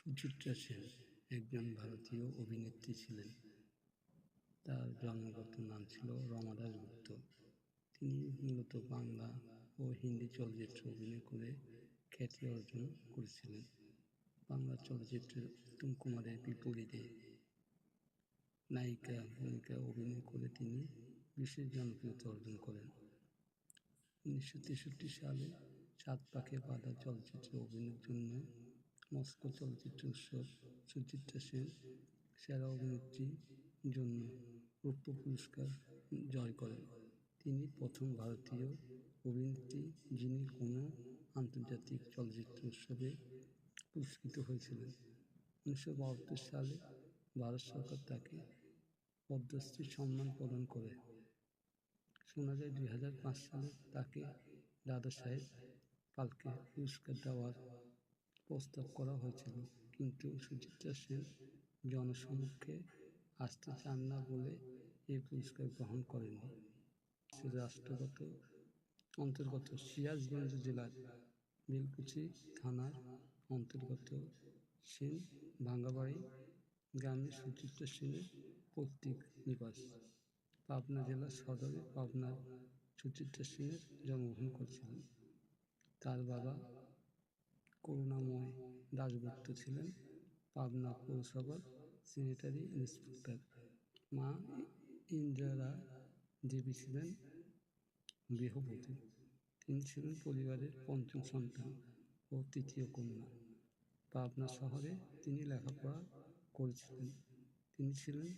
সুচিত্রা সেন একজন ভারতীয় অভিনেত্রী ছিলেন। তার জন্মগত নাম ছিল রমা দাশগুপ্ত। তিনি মূলত বাংলা ও হিন্দি চলচ্চিত্রে অভিনয় করে খ্যাতি অর্জন করেছিলেন। বাংলা চলচ্চিত্রে উত্তম কুমারের বিপরীতে নায়িকা ভূমিকায় অভিনয় করে তিনি বিশেষ জনপ্রিয়তা অর্জন করেন। 1963 সালে সাত পাকে বাঁধা চলচ্চিত্রে অভিনয়ের জন্য মস্কো চলচ্চিত্র উৎসব সুচিত্রা সেন সেরা অভিনেত্রীর জন্য রৌপ্য পুরস্কার জয় করেন। তিনি প্রথম ভারতীয় অভিনেত্রী যিনি কোনো আন্তর্জাতিক চলচ্চিত্র উৎসবে পুরস্কৃত হয়েছিলেন। 1972 সালে ভারত সরকার তাকে পদ্মশ্রী সম্মান প্রদান করে। শোনা যায় 2005 সালে তাকে দাদা সাহেব ফালকে পুরস্কার দেওয়ার প্রস্তাব করা হয়েছিল, কিন্তু সুচিত্রা সেন জনসমক্ষে আসতে চান না বলে এই পুরস্কার গ্রহণ করেননি। রাষ্ট্রগত অন্তর্গত সিরাজগঞ্জ জেলার বেলকুচি থানার অন্তর্গত সেন ভাঙ্গাবাড়ি গ্রামে সুচিত্রা সেনের পৈতৃক নিবাস। পাবনা জেলা সদরে পাবনার সুচিত্রা সেনের জন্মগ্রহণ করেছিলেন। তার বাবা করুণাময় দাশগুপ্ত ছিলেন পাবনা পৌরসভার স্যানিটারি ইন্সপেক্টর। মা ইন্দিরা দেবী ছিলেন গৃহবধূ। তিনি ছিলেন পরিবারের পঞ্চম সন্তান ও তৃতীয় কন্যা। পাবনা শহরে তিনি লেখাপড়া করেছিলেন। তিনি ছিলেন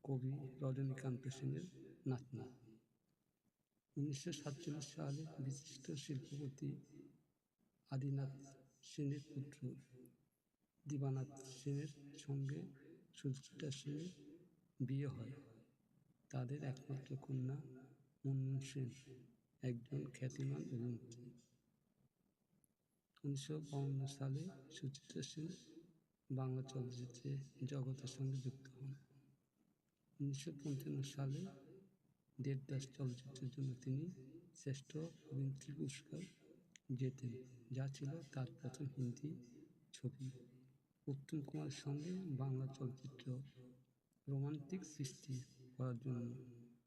কবি রজনীকান্ত সেনের নাতনি। 1947 সালে বিশিষ্ট শিল্পপতি আদিনাথ সেনের পুত্র দিবানাথ সেনের সঙ্গে সুচিত্রা সেনের বিয়ে হয়। তাদের একমাত্র কন্যা মুনমুন সেন একজন খ্যাতিমান অভিনেত্রী। 1952 সালে সুচিত্রা সেন বাংলা চলচ্চিত্রে জগতের সঙ্গে যুক্ত হন। 1955 সালে দেবদাস চলচ্চিত্রের জন্য তিনি শ্রেষ্ঠ অভিনেত্রী পুরস্কার জেতেন, যা ছিল তার প্রথম হিন্দি ছবি। উত্তম কুমারের সঙ্গে বাংলা চলচ্চিত্র রোমান্টিক সৃষ্টি করার জন্য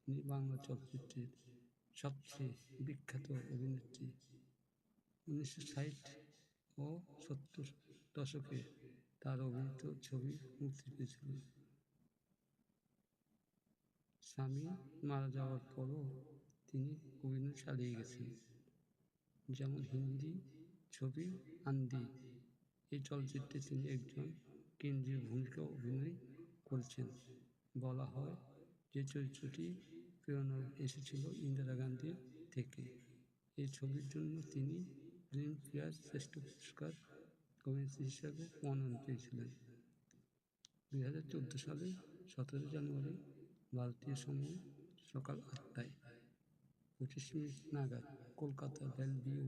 তিনি বাংলা চলচ্চিত্রের সবচেয়ে বিখ্যাত অভিনেত্রী। 1960 ও 70 দশকে তার অভিনীত ছবি মুক্তি পেয়েছিল। স্বামী মারা যাওয়ার পরও তিনি অভিনয় চালিয়ে গেছেন। যেমন হিন্দি ছবি আন্ধি, এই চলচ্চিত্রে তিনি একজন কেন্দ্রীয় ভূমিকা অভিনয় করেছেন। বলা হয় যে চরিত্রটি প্রেরণা এসেছিল ইন্দিরা গান্ধীর থেকে। এই ছবির জন্য তিনি ফিল্মফেয়ার শ্রেষ্ঠ পুরস্কার অভিনেত্রী হিসেবে মনোনয়ন পেয়েছিলেন। 2014 সালে 17 জানুয়ারি ভারতীয় সময় সকাল 8টায় 25 মিনিট নাগাদ কলকাতার বেলভিউ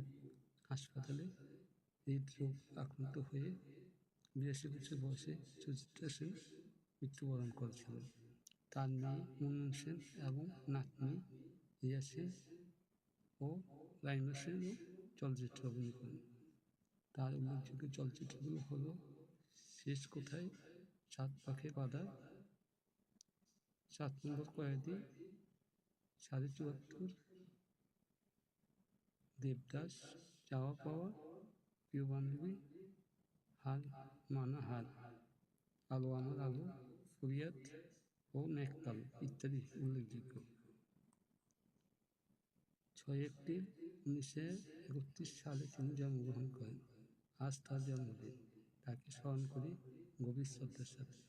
হাসপাতালে হৃদরোগ আক্রান্ত হয়ে 82 বছর বয়সে সুচিত্রা সেন মৃত্যুবরণ করেছিলেন। তার মেয়ে মুনমুন সেন এবং নাতনি রিয়া সেন ও রাইমা সেনও চলচ্চিত্রে অভিনয় করেন। তার উল্লেখযোগ্য চলচ্চিত্রগুলো হল শেষ কোথায়, সাত পাকে বাঁধা, 7 নম্বর কয়েদি, 74.5, দেবদাস, চাওয়া পাওয়া, প্রিয় বান্ধবী, হার মানা হার, আলো আমার আলো, ফরিয়াদ ও নেককাল ইত্যাদি উল্লেখযোগ্য। 6 এপ্রিল 1931 সালে তিনি জন্মগ্রহণ করেন। আজ তার জন্মদিন, তাকে স্মরণ করি গভীর শ্রদ্ধার সাথে।